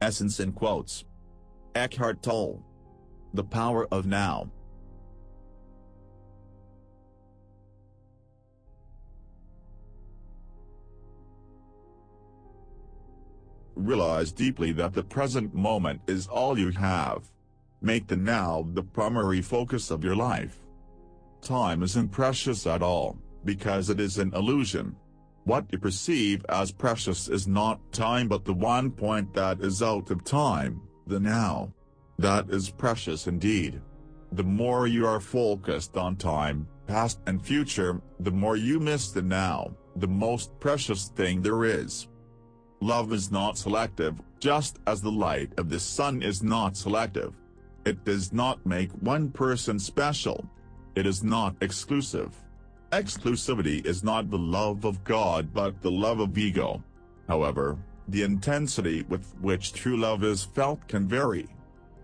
Essence in quotes. Eckhart Tolle. The Power of Now. Realize deeply that the present moment is all you have. Make the now the primary focus of your life. Time isn't precious at all, because it is an illusion. What you perceive as precious is not time but the one point that is out of time, the now. That is precious indeed. The more you are focused on time, past and future, the more you miss the now, the most precious thing there is. Love is not selective, just as the light of the sun is not selective. It does not make one person special. It is not exclusive. Exclusivity is not the love of God but the love of ego. However, the intensity with which true love is felt can vary.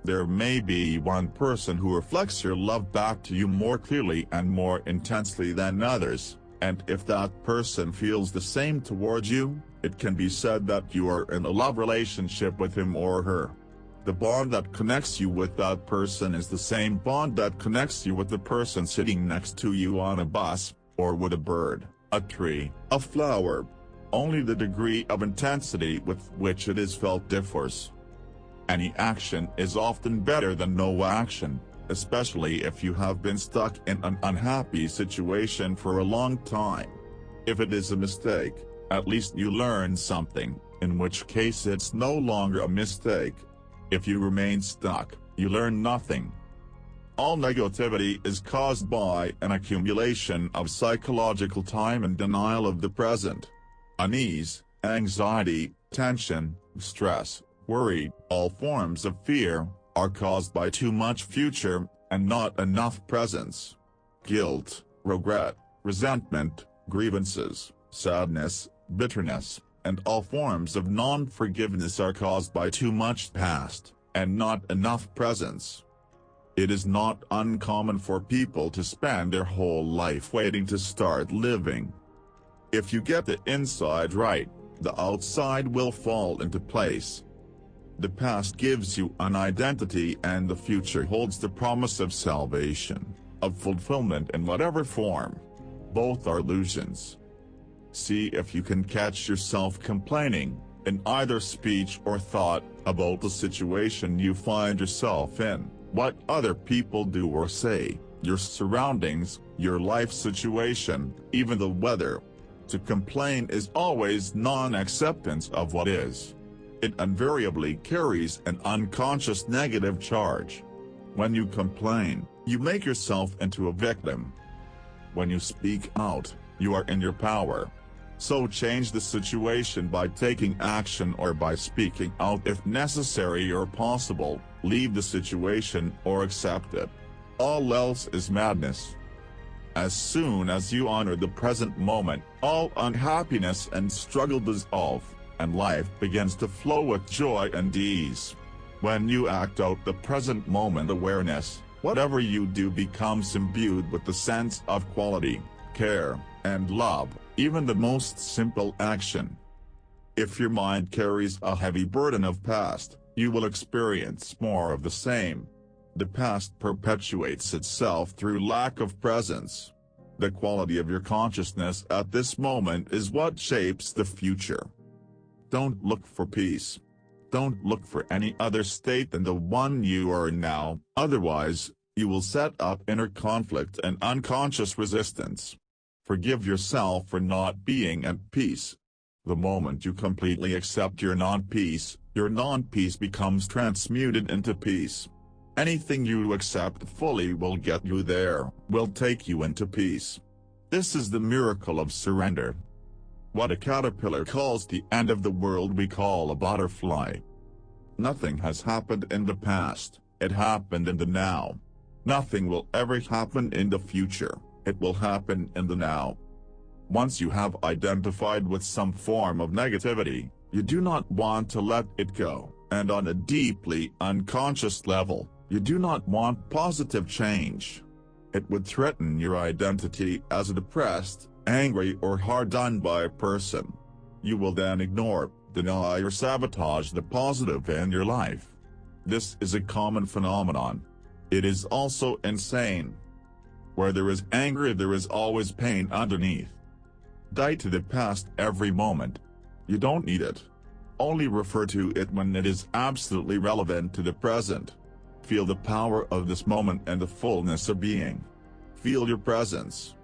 There may be one person who reflects your love back to you more clearly and more intensely than others, and if that person feels the same towards you, it can be said that you are in a love relationship with him or her. The bond that connects you with that person is the same bond that connects you with the person sitting next to you on a bus, or with a bird, a tree, a flower. Only the degree of intensity with which it is felt differs. Any action is often better than no action, especially if you have been stuck in an unhappy situation for a long time. If it is a mistake, at least you learn something, in which case it's no longer a mistake. If you remain stuck, you learn nothing. All negativity is caused by an accumulation of psychological time and denial of the present. Unease, anxiety, tension, stress, worry, all forms of fear, are caused by too much future, and not enough presence. Guilt, regret, resentment, grievances, sadness, bitterness, and all forms of non-forgiveness are caused by too much past, and not enough presence. It is not uncommon for people to spend their whole life waiting to start living. If you get the inside right, the outside will fall into place. The past gives you an identity and the future holds the promise of salvation, of fulfillment in whatever form. Both are illusions. See if you can catch yourself complaining, in either speech or thought, about the situation you find yourself in, what other people do or say, your surroundings, your life situation, even the weather. To complain is always non-acceptance of what is. It invariably carries an unconscious negative charge. When you complain, you make yourself into a victim. When you speak out, you are in your power. So change the situation by taking action or by speaking out if necessary or possible, leave the situation or accept it. All else is madness. As soon as you honor the present moment, all unhappiness and struggle dissolve, and life begins to flow with joy and ease. When you act out the present moment awareness, whatever you do becomes imbued with the sense of quality, care, and love, even the most simple action. If your mind carries a heavy burden of past, you will experience more of the same. The past perpetuates itself through lack of presence. The quality of your consciousness at this moment is what shapes the future. Don't look for peace. Don't look for any other state than the one you are in now, otherwise, you will set up inner conflict and unconscious resistance. Forgive yourself for not being at peace. The moment you completely accept your non-peace becomes transmuted into peace. Anything you accept fully will get you there, will take you into peace. This is the miracle of surrender. What a caterpillar calls the end of the world we call a butterfly. Nothing has happened in the past, it happened in the now. Nothing will ever happen in the future, it will happen in the now. Once you have identified with some form of negativity, you do not want to let it go, and on a deeply unconscious level, you do not want positive change. It would threaten your identity as a depressed, angry or hard done by person. You will then ignore, deny or sabotage the positive in your life. This is a common phenomenon. It is also insane. Where there is anger, there is always pain underneath. Die to the past every moment. You don't need it. Only refer to it when it is absolutely relevant to the present. Feel the power of this moment and the fullness of being. Feel your presence.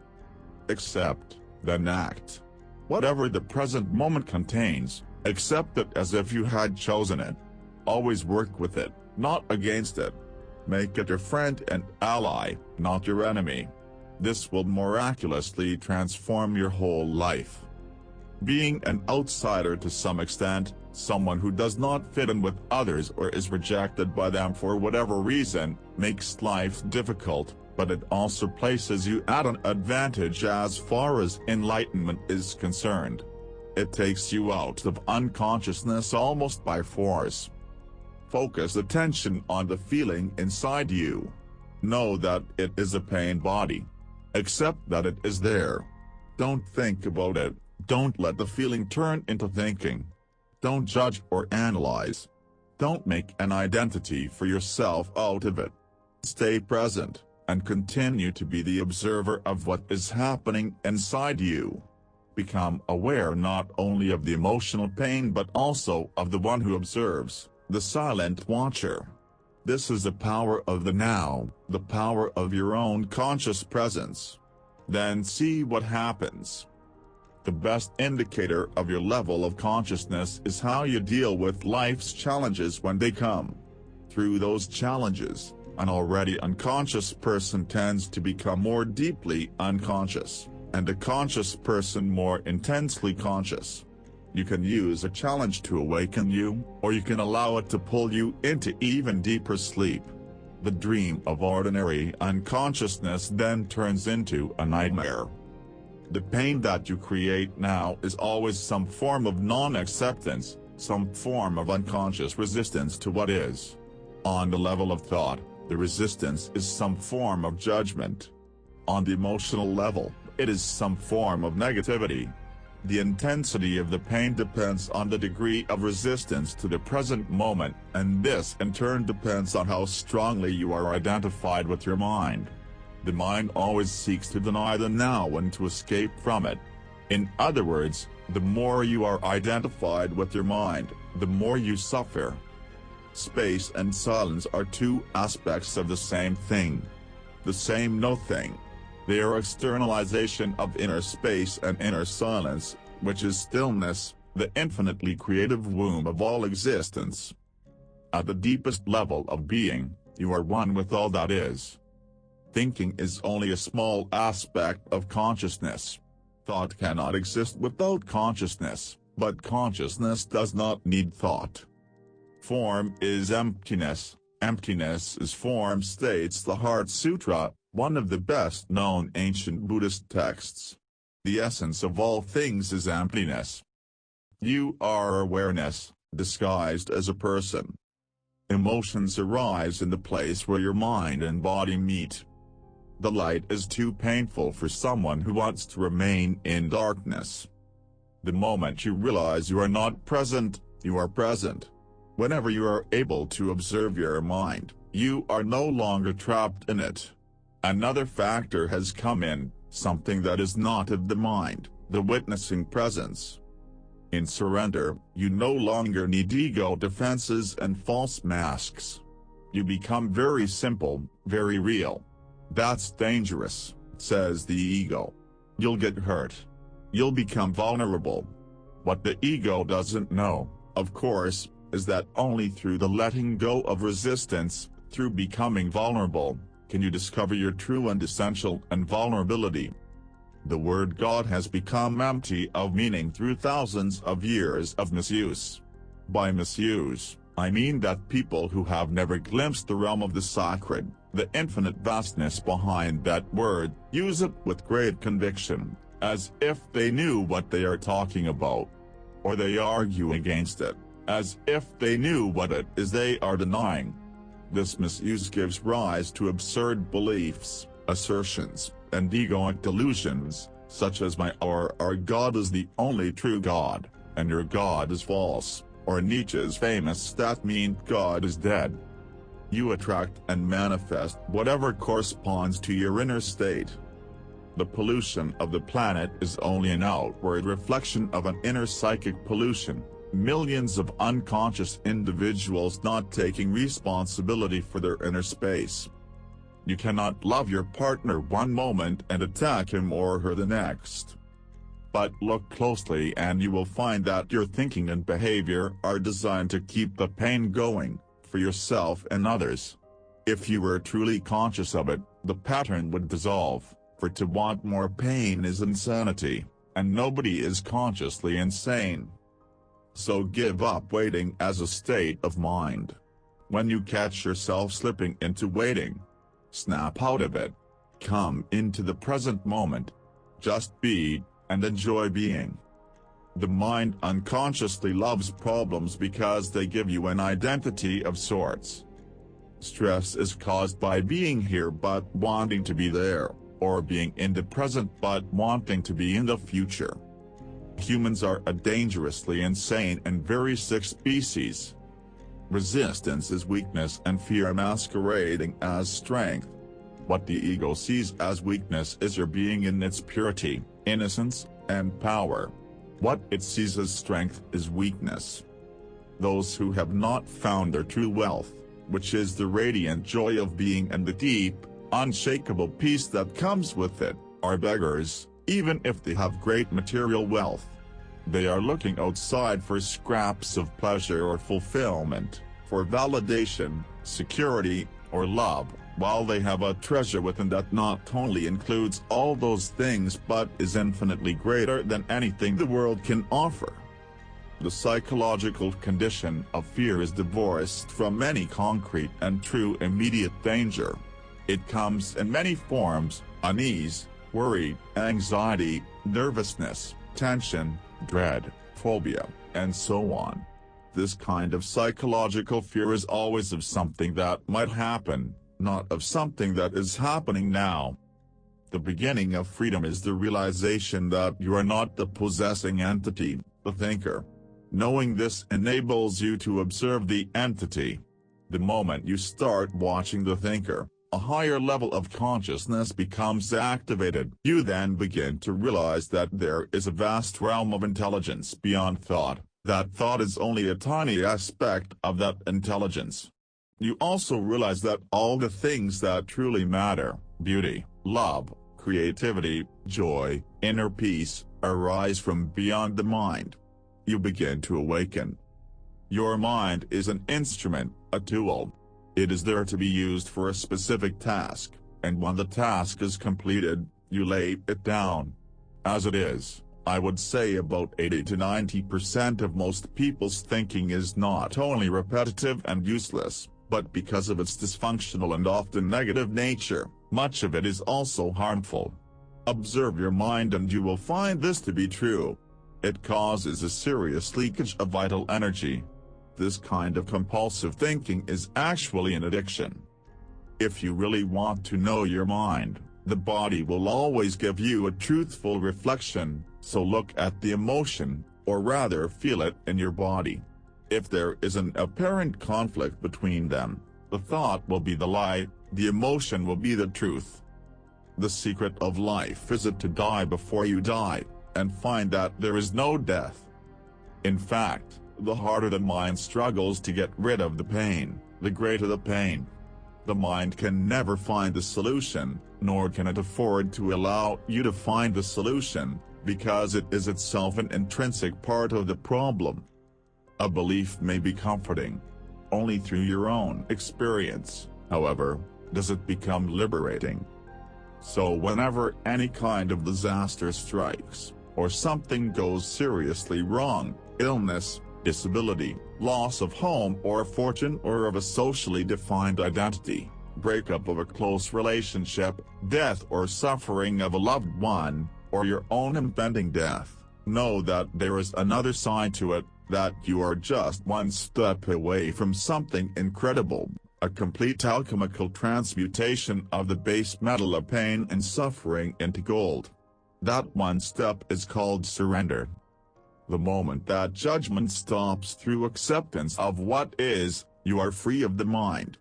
Accept, then act. Whatever the present moment contains, accept it as if you had chosen it. Always work with it, not against it. Make it your friend and ally, not your enemy. This will miraculously transform your whole life. Being an outsider to some extent, someone who does not fit in with others or is rejected by them for whatever reason, makes life difficult, but it also places you at an advantage as far as enlightenment is concerned. It takes you out of unconsciousness almost by force. Focus attention on the feeling inside you. Know that it is a pain body. Accept that it is there. Don't think about it. Don't let the feeling turn into thinking. Don't judge or analyze. Don't make an identity for yourself out of it. Stay present, and continue to be the observer of what is happening inside you. Become aware not only of the emotional pain but also of the one who observes, the silent watcher. This is the power of the now, the power of your own conscious presence. Then see what happens. The best indicator of your level of consciousness is how you deal with life's challenges when they come. Through those challenges, an already unconscious person tends to become more deeply unconscious, and a conscious person more intensely conscious. You can use a challenge to awaken you, or you can allow it to pull you into even deeper sleep. The dream of ordinary unconsciousness then turns into a nightmare. The pain that you create now is always some form of non-acceptance, some form of unconscious resistance to what is. On the level of thought, the resistance is some form of judgment. On the emotional level, it is some form of negativity. The intensity of the pain depends on the degree of resistance to the present moment, and this in turn depends on how strongly you are identified with your mind. The mind always seeks to deny the now and to escape from it. In other words, the more you are identified with your mind, the more you suffer. Space and silence are two aspects of the same thing. The same no-thing. They are externalization of inner space and inner silence, which is stillness, the infinitely creative womb of all existence. At the deepest level of being, you are one with all that is. Thinking is only a small aspect of consciousness. Thought cannot exist without consciousness, but consciousness does not need thought. Form is emptiness, emptiness is form, states the Heart Sutra, one of the best-known ancient Buddhist texts. The essence of all things is emptiness. You are awareness, disguised as a person. Emotions arise in the place where your mind and body meet. The light is too painful for someone who wants to remain in darkness. The moment you realize you are not present, you are present. Whenever you are able to observe your mind, you are no longer trapped in it. Another factor has come in, something that is not of the mind, the witnessing presence. In surrender, you no longer need ego defenses and false masks. You become very simple, very real. That's dangerous, says the ego. You'll get hurt. You'll become vulnerable. What the ego doesn't know, of course, is that only through the letting go of resistance, through becoming vulnerable, can you discover your true and essential and vulnerability. The word God has become empty of meaning through thousands of years of misuse. By misuse, I mean that people who have never glimpsed the realm of the sacred, the infinite vastness behind that word, use it with great conviction, as if they knew what they are talking about. Or they argue against it, as if they knew what it is they are denying. This misuse gives rise to absurd beliefs, assertions, and egoic delusions, such as our God is the only true God, and your God is false, or Nietzsche's famous statement God is dead. You attract and manifest whatever corresponds to your inner state. The pollution of the planet is only an outward reflection of an inner psychic pollution, millions of unconscious individuals not taking responsibility for their inner space. You cannot love your partner one moment and attack him or her the next. But look closely and you will find that your thinking and behavior are designed to keep the pain going, for yourself and others. If you were truly conscious of it, the pattern would dissolve, for to want more pain is insanity, and nobody is consciously insane. So give up waiting as a state of mind. When you catch yourself slipping into waiting, snap out of it. Come into the present moment. Just be, and enjoy being. The mind unconsciously loves problems because they give you an identity of sorts. Stress is caused by being here but wanting to be there, or being in the present but wanting to be in the future. Humans are a dangerously insane and very sick species. Resistance is weakness and fear masquerading as strength. What the ego sees as weakness is your being in its purity, innocence, and power. What it sees as strength is weakness. Those who have not found their true wealth, which is the radiant joy of being and the deep, unshakable peace that comes with it, are beggars, even if they have great material wealth. They are looking outside for scraps of pleasure or fulfillment, for validation, security, or love, while they have a treasure within that not only includes all those things but is infinitely greater than anything the world can offer. The psychological condition of fear is divorced from any concrete and true immediate danger. It comes in many forms: unease, worry, anxiety, nervousness, tension, dread, phobia, and so on. This kind of psychological fear is always of something that might happen, not of something that is happening now. The beginning of freedom is the realization that you are not the possessing entity, the thinker. Knowing this enables you to observe the entity. The moment you start watching the thinker, a higher level of consciousness becomes activated. You then begin to realize that there is a vast realm of intelligence beyond thought, that thought is only a tiny aspect of that intelligence. You also realize that all the things that truly matter, beauty, love, creativity, joy, inner peace, arise from beyond the mind. You begin to awaken. Your mind is an instrument, a tool. It is there to be used for a specific task, and when the task is completed, you lay it down. As it is, I would say about 80 to 90% of most people's thinking is not only repetitive and useless, but because of its dysfunctional and often negative nature, much of it is also harmful. Observe your mind and you will find this to be true. It causes a serious leakage of vital energy. This kind of compulsive thinking is actually an addiction. If you really want to know your mind, the body will always give you a truthful reflection, so look at the emotion, or rather feel it in your body. If there is an apparent conflict between them, the thought will be the lie, the emotion will be the truth. The secret of life is to die before you die, and find that there is no death. In fact, the harder the mind struggles to get rid of the pain, the greater the pain. The mind can never find the solution, nor can it afford to allow you to find the solution, because it is itself an intrinsic part of the problem. A belief may be comforting. Only through your own experience, however, does it become liberating. So whenever any kind of disaster strikes, or something goes seriously wrong, illness, disability, loss of home or fortune or of a socially defined identity, breakup of a close relationship, death or suffering of a loved one, or your own impending death, know that there is another side to it, that you are just one step away from something incredible, a complete alchemical transmutation of the base metal of pain and suffering into gold. That one step is called surrender. The moment that judgment stops through acceptance of what is, you are free of the mind.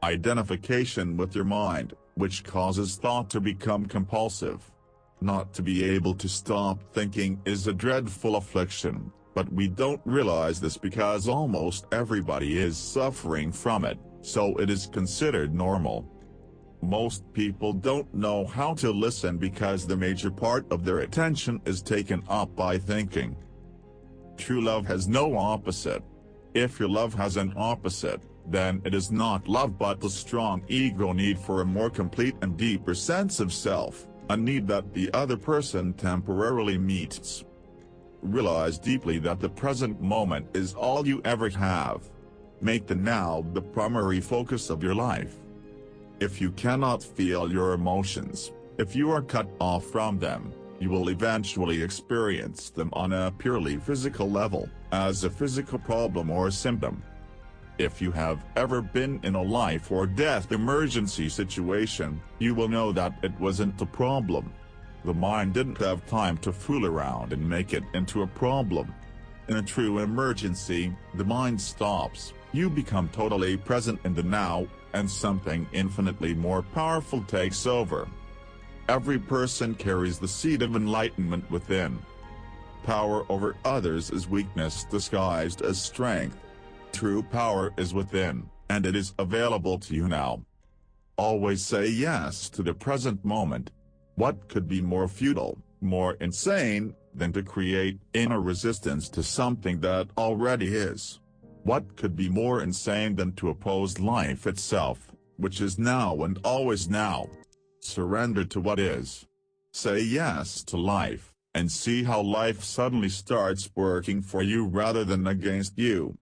Identification with your mind, which causes thought to become compulsive. Not to be able to stop thinking is a dreadful affliction, but we don't realize this because almost everybody is suffering from it, so it is considered normal. Most people don't know how to listen because the major part of their attention is taken up by thinking. True love has no opposite. If your love has an opposite, then it is not love but the strong ego need for a more complete and deeper sense of self, a need that the other person temporarily meets. Realize deeply that the present moment is all you ever have. Make the now the primary focus of your life. If you cannot feel your emotions, if you are cut off from them, you will eventually experience them on a purely physical level, as a physical problem or symptom. If you have ever been in a life or death emergency situation, you will know that it wasn't a problem. The mind didn't have time to fool around and make it into a problem. In a true emergency, the mind stops, you become totally present in the now, and something infinitely more powerful takes over. Every person carries the seed of enlightenment within. Power over others is weakness disguised as strength. True power is within, and it is available to you now. Always say yes to the present moment. What could be more futile, more insane, than to create inner resistance to something that already is? What could be more insane than to oppose life itself, which is now and always now? Surrender to what is. Say yes to life, and see how life suddenly starts working for you rather than against you.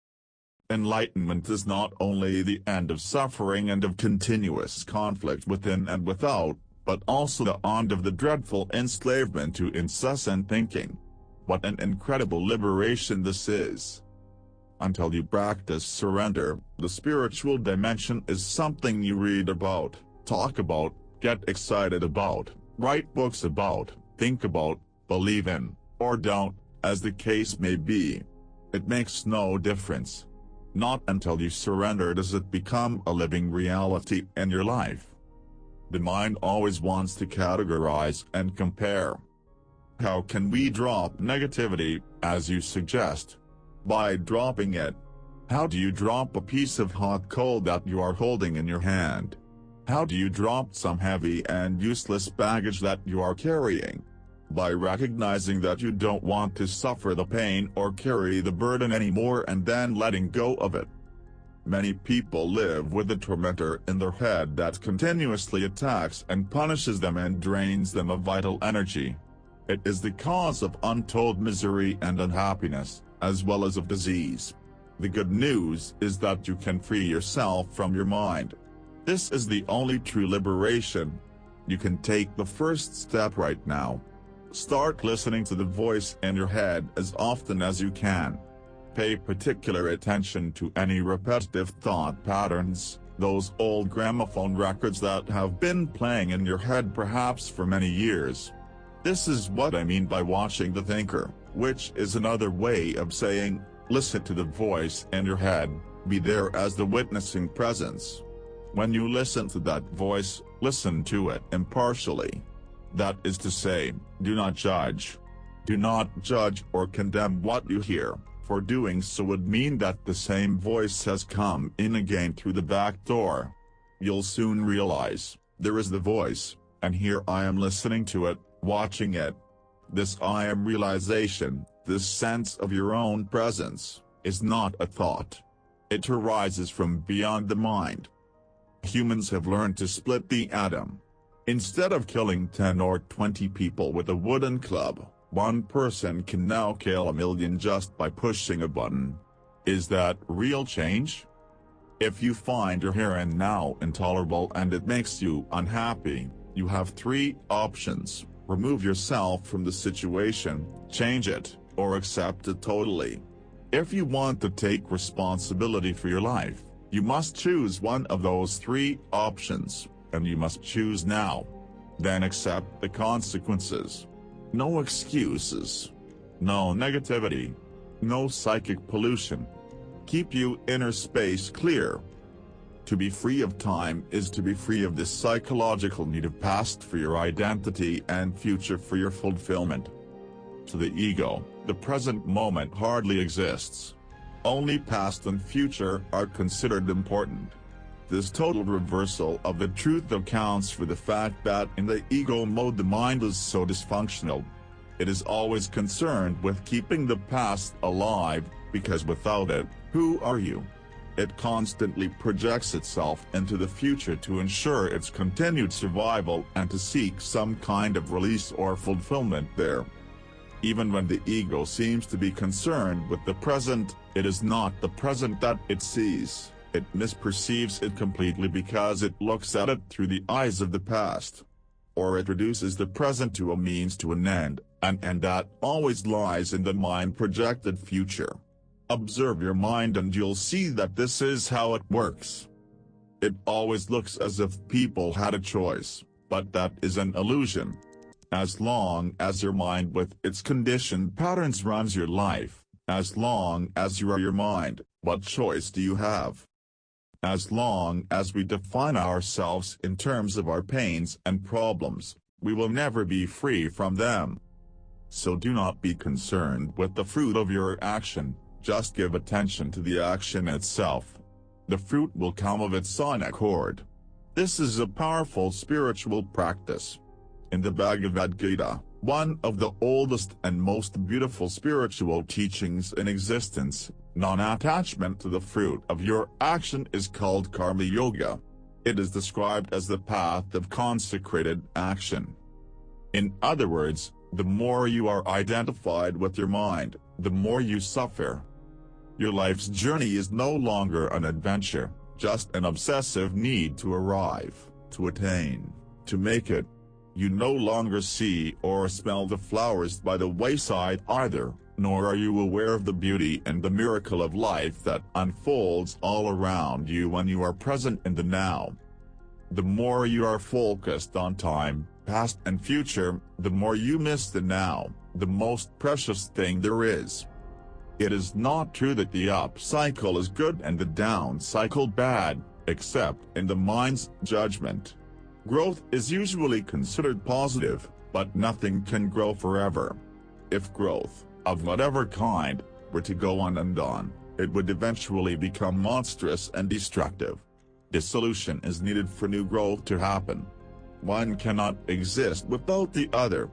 Enlightenment is not only the end of suffering and of continuous conflict within and without, but also the end of the dreadful enslavement to incessant thinking. What an incredible liberation this is! Until you practice surrender, the spiritual dimension is something you read about, talk about, get excited about, write books about, think about, believe in, or don't, as the case may be. It makes no difference. Not until you surrender does it become a living reality in your life. The mind always wants to categorize and compare. How can we drop negativity, as you suggest? By dropping it. How do you drop a piece of hot coal that you are holding in your hand? How do you drop some heavy and useless baggage that you are carrying? By recognizing that you don't want to suffer the pain or carry the burden anymore and then letting go of it. Many people live with a tormentor in their head that continuously attacks and punishes them and drains them of vital energy. It is the cause of untold misery and unhappiness, as well as of disease. The good news is that you can free yourself from your mind. This is the only true liberation. You can take the first step right now. Start listening to the voice in your head as often as you can. Pay particular attention to any repetitive thought patterns, those old gramophone records that have been playing in your head perhaps for many years. This is what I mean by watching the thinker, which is another way of saying, listen to the voice in your head, be there as the witnessing presence. When you listen to that voice, listen to it impartially. That is to say, do not judge. Do not judge or condemn what you hear, for doing so would mean that the same voice has come in again through the back door. You'll soon realize, there is the voice, and here I am listening to it, watching it. This I am realization, this sense of your own presence, is not a thought. It arises from beyond the mind. Humans have learned to split the atom. Instead of killing 10 or 20 people with a wooden club, one person can now kill 1,000,000 just by pushing a button. Is that real change? If you find your here and now intolerable and it makes you unhappy, you have 3 options: remove yourself from the situation, change it, or accept it totally. If you want to take responsibility for your life, you must choose one of those 3 options, and you must choose now. Then accept the consequences. No excuses. No negativity. No psychic pollution. Keep your inner space clear. To be free of time is to be free of the psychological need of past for your identity and future for your fulfillment. To the ego, the present moment hardly exists. Only past and future are considered important. This total reversal of the truth accounts for the fact that in the ego mode the mind is so dysfunctional. It is always concerned with keeping the past alive, because without it, who are you? It constantly projects itself into the future to ensure its continued survival and to seek some kind of release or fulfillment there. Even when the ego seems to be concerned with the present, it is not the present that it sees. It misperceives it completely because it looks at it through the eyes of the past. Or it reduces the present to a means to an end, and that always lies in the mind-projected future. Observe your mind and you'll see that this is how it works. It always looks as if people had a choice, but that is an illusion. As long as your mind with its conditioned patterns runs your life, as long as you are your mind, what choice do you have? As long as we define ourselves in terms of our pains and problems, we will never be free from them. So do not be concerned with the fruit of your action, just give attention to the action itself. The fruit will come of its own accord. This is a powerful spiritual practice. In the Bhagavad Gita, one of the oldest and most beautiful spiritual teachings in existence, non-attachment to the fruit of your action is called Karma Yoga. It is described as the path of consecrated action. In other words, the more you are identified with your mind, the more you suffer. Your life's journey is no longer an adventure, just an obsessive need to arrive, to attain, to make it. You no longer see or smell the flowers by the wayside either, nor are you aware of the beauty and the miracle of life that unfolds all around you when you are present in the now. The more you are focused on time, past and future, the more you miss the now, the most precious thing there is. It is not true that the up cycle is good and the down cycle bad, except in the mind's judgment. Growth is usually considered positive, but nothing can grow forever. If growth, of whatever kind, were to go on and on, it would eventually become monstrous and destructive. Dissolution is needed for new growth to happen. One cannot exist without the other.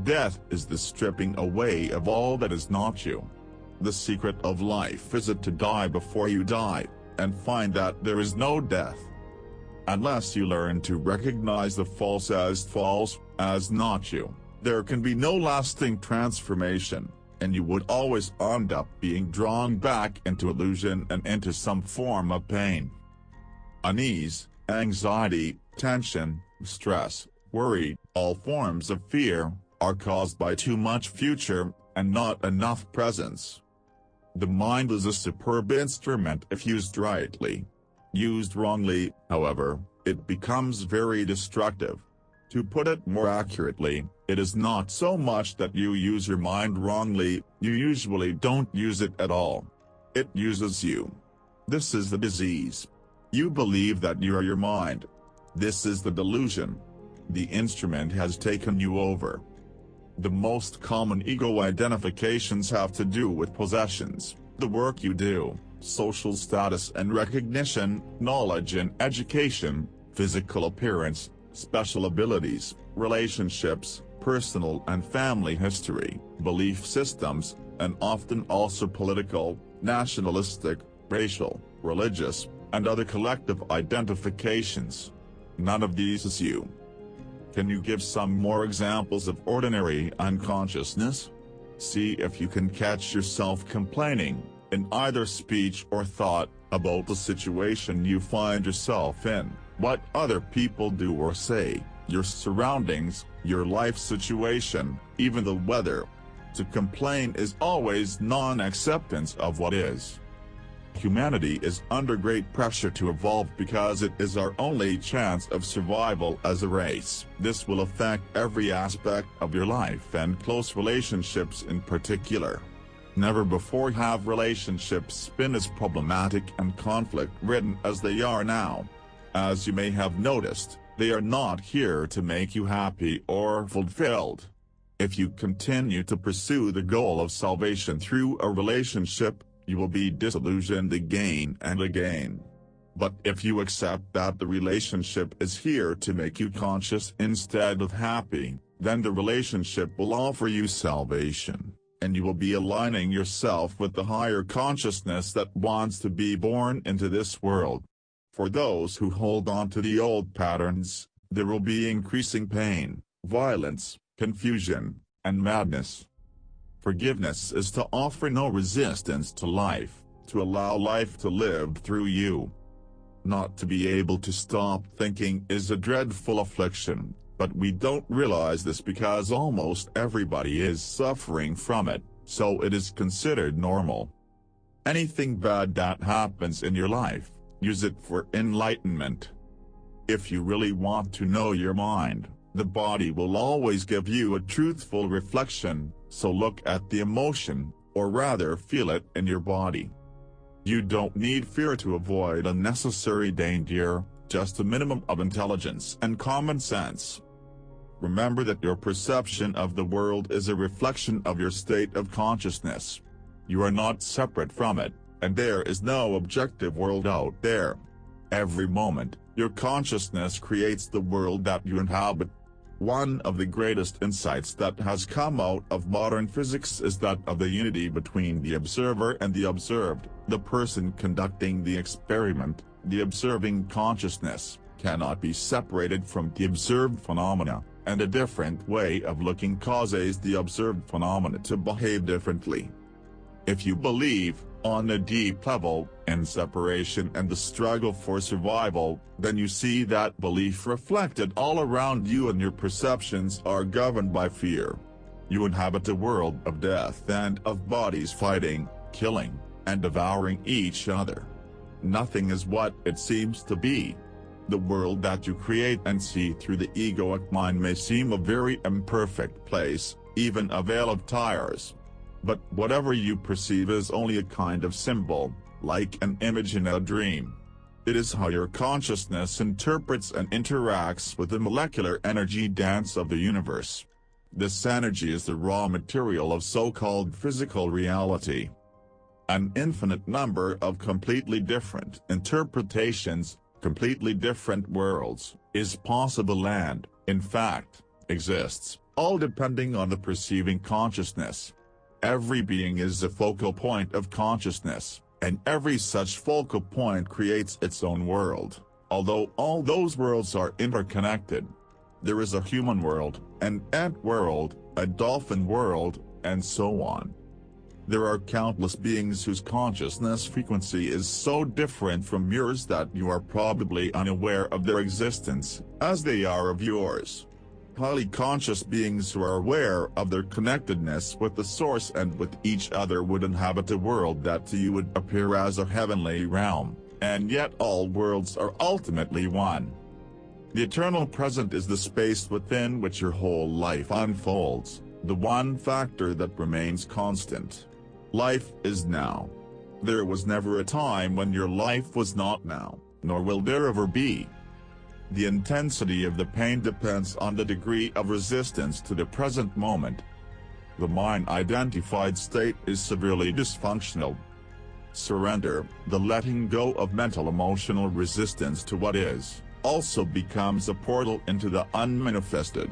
Death is the stripping away of all that is not you. The secret of life is to die before you die, and find that there is no death. Unless you learn to recognize the false, as not you, there can be no lasting transformation, and you would always end up being drawn back into illusion and into some form of pain. Unease, anxiety, tension, stress, worry, all forms of fear, are caused by too much future, and not enough presence. The mind is a superb instrument if used rightly. Used wrongly, however, it becomes very destructive. To put it more accurately, it is not so much that you use your mind wrongly, you usually don't use it at all. It uses you. This is the disease. You believe that you are your mind. This is the delusion. The instrument has taken you over. The most common ego identifications have to do with possessions, the work you do, social status and recognition, knowledge and education, physical appearance, special abilities, relationships, personal and family history, belief systems, and often also political, nationalistic, racial, religious, and other collective identifications. None of these is you. Can you give some more examples of ordinary unconsciousness? See if you can catch yourself complaining, in either speech or thought, about the situation you find yourself in, what other people do or say, your surroundings, your life situation, even the weather. To complain is always non-acceptance of what is. Humanity is under great pressure to evolve because it is our only chance of survival as a race. This will affect every aspect of your life and close relationships in particular. Never before have relationships been as problematic and conflict-ridden as they are now. As you may have noticed, they are not here to make you happy or fulfilled. If you continue to pursue the goal of salvation through a relationship, you will be disillusioned again and again. But if you accept that the relationship is here to make you conscious instead of happy, then the relationship will offer you salvation, and you will be aligning yourself with the higher consciousness that wants to be born into this world. For those who hold on to the old patterns, there will be increasing pain, violence, confusion, and madness. Forgiveness is to offer no resistance to life, to allow life to live through you. Not to be able to stop thinking is a dreadful affliction, but we don't realize this because almost everybody is suffering from it, so it is considered normal. Anything bad that happens in your life, use it for enlightenment. If you really want to know your mind, the body will always give you a truthful reflection, so look at the emotion, or rather feel it in your body. You don't need fear to avoid unnecessary danger, just a minimum of intelligence and common sense. Remember that your perception of the world is a reflection of your state of consciousness. You are not separate from it, and there is no objective world out there. Every moment, your consciousness creates the world that you inhabit. One of the greatest insights that has come out of modern physics is that of the unity between the observer and the observed. The person conducting the experiment, the observing consciousness, cannot be separated from the observed phenomena, and a different way of looking causes the observed phenomena to behave differently. If you believe, on a deep level, in separation and the struggle for survival, then you see that belief reflected all around you, and your perceptions are governed by fear. You inhabit a world of death and of bodies fighting, killing, and devouring each other. Nothing is what it seems to be. The world that you create and see through the egoic mind may seem a very imperfect place, even a veil of tears. But whatever you perceive is only a kind of symbol, like an image in a dream. It is how your consciousness interprets and interacts with the molecular energy dance of the universe. This energy is the raw material of so-called physical reality. An infinite number of completely different interpretations, completely different worlds, is possible and, in fact, exists, all depending on the perceiving consciousness. Every being is a focal point of consciousness, and every such focal point creates its own world, although all those worlds are interconnected. There is a human world, an ant world, a dolphin world, and so on. There are countless beings whose consciousness frequency is so different from yours that you are probably unaware of their existence, as they are of yours. Highly conscious beings who are aware of their connectedness with the source and with each other would inhabit a world that to you would appear as a heavenly realm, and yet all worlds are ultimately one. The eternal present is the space within which your whole life unfolds, the one factor that remains constant. Life is now. There was never a time when your life was not now, nor will there ever be. The intensity of the pain depends on the degree of resistance to the present moment. The mind-identified state is severely dysfunctional. Surrender, the letting go of mental-emotional resistance to what is, also becomes a portal into the unmanifested.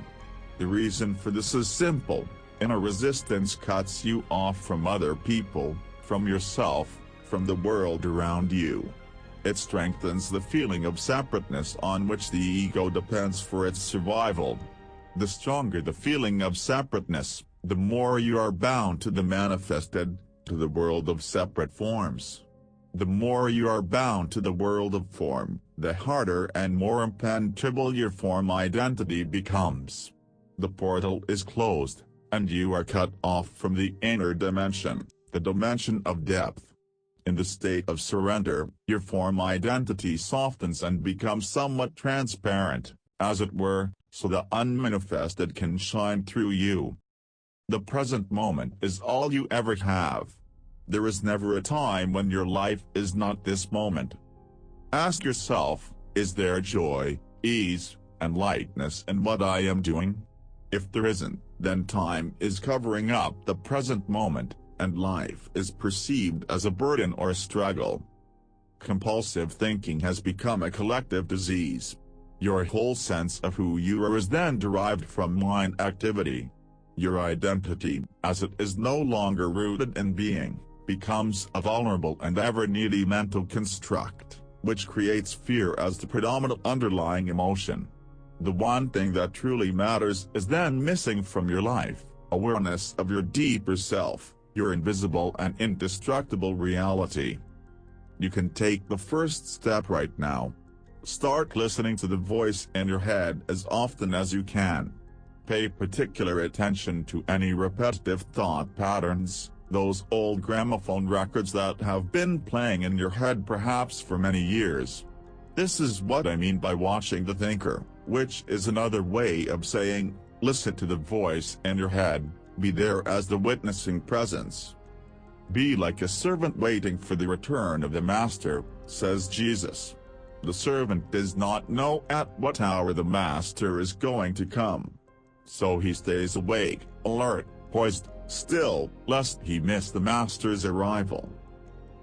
The reason for this is simple: inner resistance cuts you off from other people, from yourself, from the world around you. It strengthens the feeling of separateness on which the ego depends for its survival. The stronger the feeling of separateness, the more you are bound to the manifested, to the world of separate forms. The more you are bound to the world of form, the harder and more impenetrable your form identity becomes. The portal is closed, and you are cut off from the inner dimension, the dimension of depth. In the state of surrender, your form identity softens and becomes somewhat transparent, as it were, so the unmanifested can shine through you. The present moment is all you ever have. There is never a time when your life is not this moment. Ask yourself, is there joy, ease, and lightness in what I am doing? If there isn't, then time is covering up the present moment, and life is perceived as a burden or a struggle. Compulsive thinking has become a collective disease. Your whole sense of who you are is then derived from mind activity. Your identity, as it is no longer rooted in being, becomes a vulnerable and ever-needy mental construct, which creates fear as the predominant underlying emotion. The one thing that truly matters is then missing from your life: awareness of your deeper self, your invisible and indestructible reality. You can take the first step right now. Start listening to the voice in your head as often as you can. Pay particular attention to any repetitive thought patterns, those old gramophone records that have been playing in your head perhaps for many years. This is what I mean by watching the thinker, which is another way of saying, listen to the voice in your head, be there as the witnessing presence. Be like a servant waiting for the return of the master, says Jesus. The servant does not know at what hour the master is going to come. So he stays awake, alert, poised, still, lest he miss the master's arrival.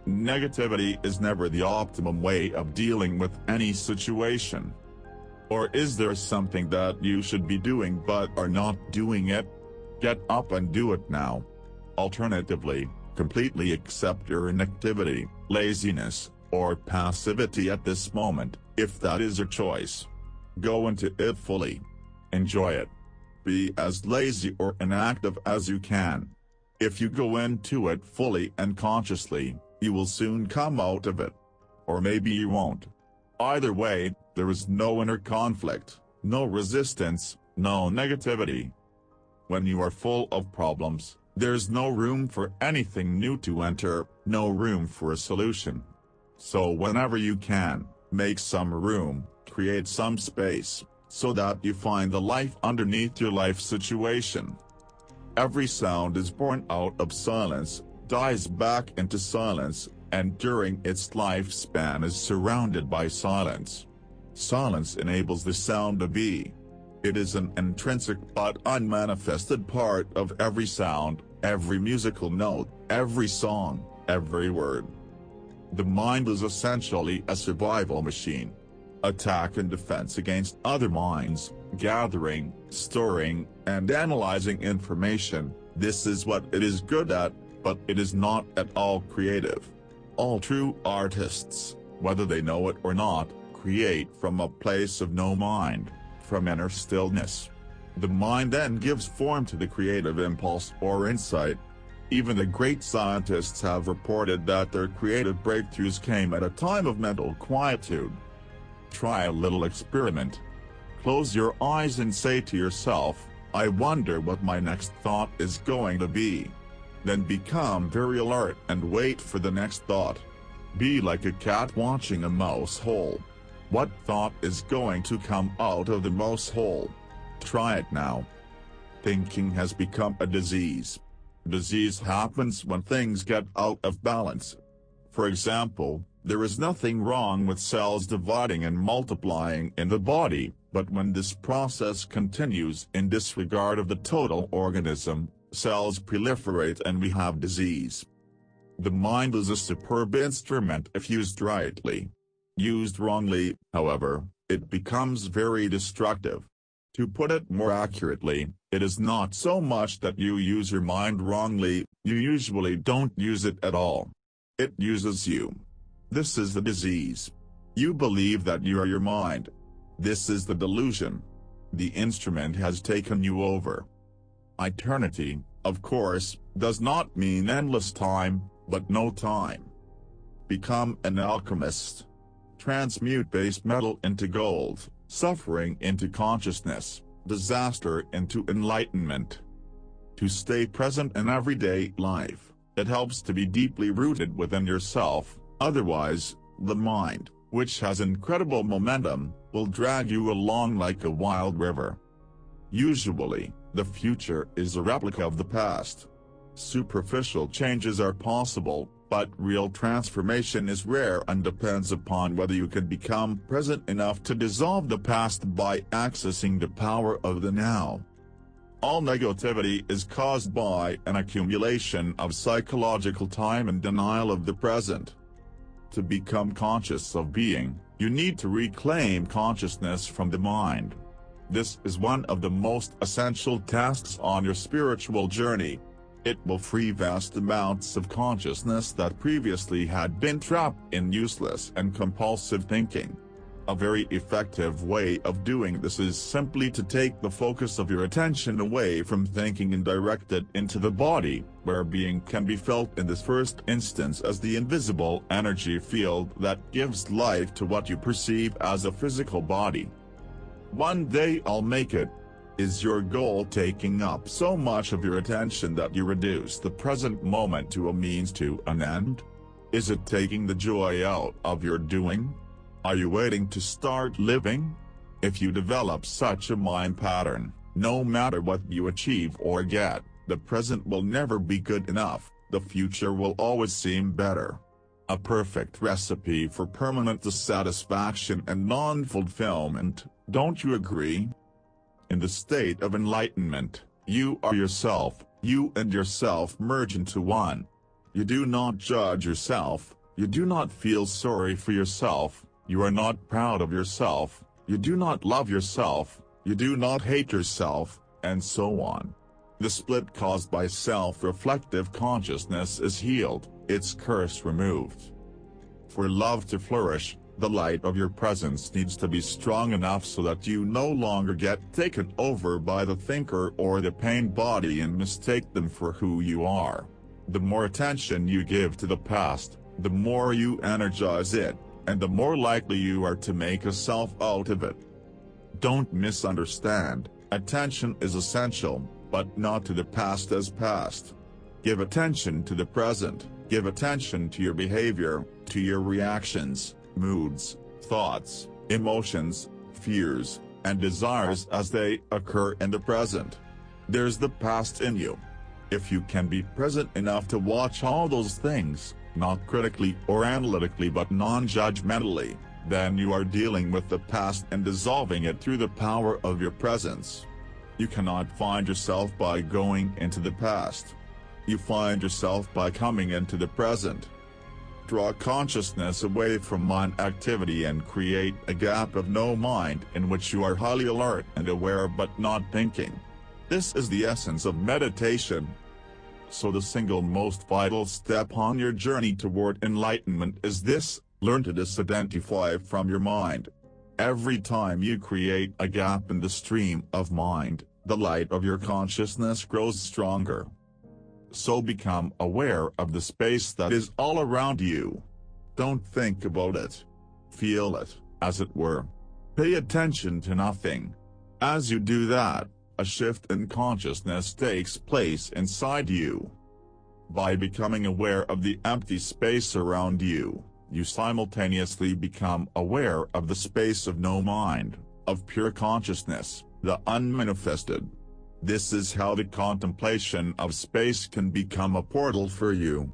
Negativity is never the optimum way of dealing with any situation. Or is there something that you should be doing but are not doing it? Get up and do it now. Alternatively, completely accept your inactivity, laziness, or passivity at this moment, if that is your choice. Go into it fully. Enjoy it. Be as lazy or inactive as you can. If you go into it fully and consciously, you will soon come out of it. Or maybe you won't. Either way, there is no inner conflict, no resistance, no negativity. When you are full of problems, there's no room for anything new to enter, no room for a solution. So whenever you can, make some room, create some space, so that you find the life underneath your life situation. Every sound is born out of silence, dies back into silence, and during its lifespan is surrounded by silence. Silence enables the sound to be. It is an intrinsic but unmanifested part of every sound, every musical note, every song, every word. The mind is essentially a survival machine. Attack and defense against other minds, gathering, storing, and analyzing information. This is what it is good at, but it is not at all creative. All true artists, whether they know it or not, create from a place of no mind, from inner stillness. The mind then gives form to the creative impulse or insight. Even the great scientists have reported that their creative breakthroughs came at a time of mental quietude. Try a little experiment. Close your eyes and say to yourself, I wonder what my next thought is going to be. Then become very alert and wait for the next thought. Be like a cat watching a mouse hole. What thought is going to come out of the mouse hole? Try it now. Thinking has become a disease. Disease happens when things get out of balance. For example, there is nothing wrong with cells dividing and multiplying in the body, but when this process continues in disregard of the total organism, cells proliferate and we have disease. The mind is a superb instrument if used rightly. Used wrongly, however, it becomes very destructive. To put it more accurately, it is not so much that you use your mind wrongly, you usually don't use it at all. It uses you. This is the disease. You believe that you are your mind. This is the delusion. The instrument has taken you over. Eternity, of course, does not mean endless time, but no time. Become an alchemist. Transmute base metal into gold, suffering into consciousness, disaster into enlightenment. To stay present in everyday life, It helps to be deeply rooted within yourself, otherwise, the mind, which has incredible momentum, will drag you along like a wild river. Usually, the future is a replica of the past. Superficial changes are possible, but real transformation is rare and depends upon whether you can become present enough to dissolve the past by accessing the power of the now. All negativity is caused by an accumulation of psychological time and denial of the present. To become conscious of being, you need to reclaim consciousness from the mind. This is one of the most essential tasks on your spiritual journey. It will free vast amounts of consciousness that previously had been trapped in useless and compulsive thinking. A very effective way of doing this is simply to take the focus of your attention away from thinking and direct it into the body, where being can be felt in this first instance as the invisible energy field that gives life to what you perceive as a physical body. One day I'll make it. Is your goal taking up so much of your attention that you reduce the present moment to a means to an end? Is it taking the joy out of your doing? Are you waiting to start living? If you develop such a mind pattern, no matter what you achieve or get, the present will never be good enough, the future will always seem better. A perfect recipe for permanent dissatisfaction and non-fulfillment, don't you agree? In the state of enlightenment, you are yourself, you and yourself merge into one. You do not judge yourself, you do not feel sorry for yourself, you are not proud of yourself, you do not love yourself, you do not hate yourself, and so on. The split caused by self-reflective consciousness is healed, its curse removed. For love to flourish, the light of your presence needs to be strong enough so that you no longer get taken over by the thinker or the pain body and mistake them for who you are. The more attention you give to the past, the more you energize it, and the more likely you are to make a self out of it. Don't misunderstand, attention is essential, but not to the past as past. Give attention to the present, give attention to your behavior, to your reactions, moods, thoughts, emotions, fears, and desires as they occur in the present. There's the past in you. If you can be present enough to watch all those things, not critically or analytically but non-judgmentally, then you are dealing with the past and dissolving it through the power of your presence. You cannot find yourself by going into the past. You find yourself by coming into the present. Draw consciousness away from mind activity and create a gap of no mind in which you are highly alert and aware but not thinking. This is the essence of meditation. So the single most vital step on your journey toward enlightenment is this: learn to disidentify from your mind. Every time you create a gap in the stream of mind, the light of your consciousness grows stronger. So become aware of the space that is all around you. Don't think about it. Feel it, as it were. Pay attention to nothing. As you do that, a shift in consciousness takes place inside you. By becoming aware of the empty space around you, you simultaneously become aware of the space of no mind, of pure consciousness, the unmanifested. This is how the contemplation of space can become a portal for you.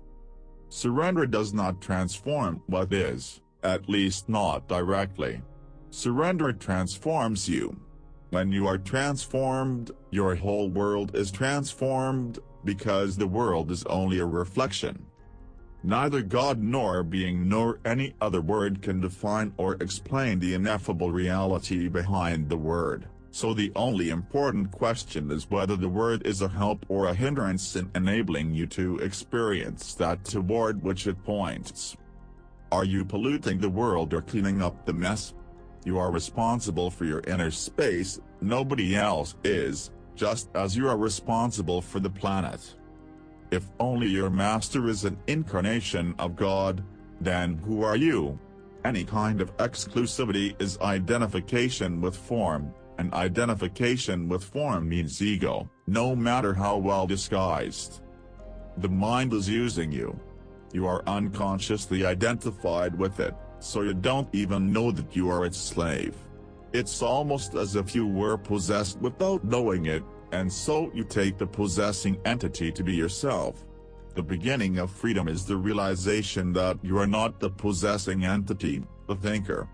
Surrender does not transform what is, at least not directly. Surrender transforms you. When you are transformed, your whole world is transformed, because the world is only a reflection. Neither God nor being nor any other word can define or explain the ineffable reality behind the word. So the only important question is whether the word is a help or a hindrance in enabling you to experience that toward which it points. Are you polluting the world or cleaning up the mess? You are responsible for your inner space, nobody else is, just as you are responsible for the planet. If only your master is an incarnation of God, then who are you? Any kind of exclusivity is identification with form. And identification with form means ego, no matter how well disguised. The mind is using you. You are unconsciously identified with it, so you don't even know that you are its slave. It's almost as if you were possessed without knowing it, and so you take the possessing entity to be yourself. The beginning of freedom is the realization that you are not the possessing entity, the thinker.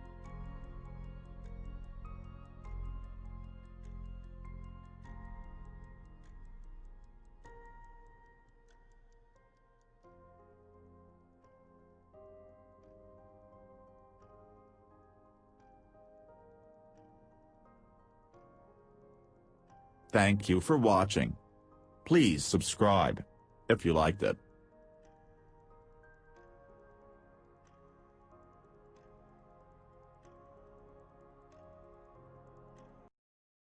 Thank you for watching. Please subscribe if you liked it.